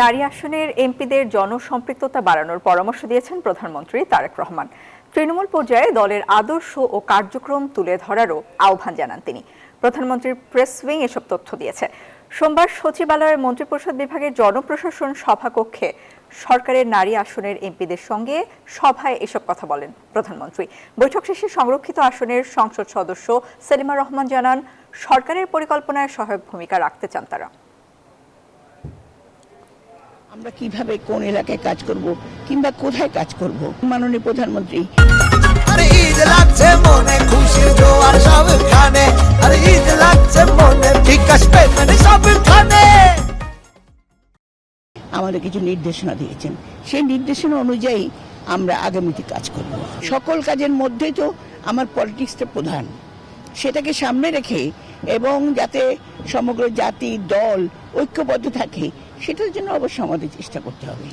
নারী আসনের এমপিদের জনসম্পৃক্ততা বাড়ানোর পরামর্শ দিয়েছেন প্রধানমন্ত্রী তারেক রহমান। তৃণমূল পর্যায়ে দলের আদর্শ ও কার্যক্রম তুলে ধরারও আহ্বান জানান তিনি। প্রধানমন্ত্রীর প্রেস উইং এসব তথ্য দিয়েছে। সোমবার সচিবালয়ের মন্ত্রিপরিষদ বিভাগের জনপ্রশাসন সভাকক্ষে সরকারের নারী আসনের এমপিদের সঙ্গে সভায় এসব কথা বলেন প্রধানমন্ত্রী। বৈঠক শেষে সংরক্ষিত আসনের সংসদ সদস্য সেলিমা রহমান জানান, সরকারের পরিকল্পনায় সহায়ক ভূমিকা রাখতে চান তারা। আমরা কিভাবে কোন এলাকায় কাজ করব কিংবা কোথায় কাজ করব, মাননীয় প্রধানমন্ত্রী আরে ঈদ লাগছে মনে খুশির জোয়ার সবখানে, আরে ঈদ লাগছে মনে বিকাশ পেমেন্ট সবখানে আমাদের কিছু নির্দেশনা দিয়েছেন। সেই নির্দেশনা অনুযায়ী আমরা আগামীতে কাজ করব। সকল কাজের মধ্যে তো আমার পলিটিক্সটা প্রধান, সেটাকে সামনে রেখে এবং যাতে সমগ্র জাতি দল ঐক্যবদ্ধ থাকে সেটার জন্য অবশ্য আমাদের চেষ্টা করতে হবে।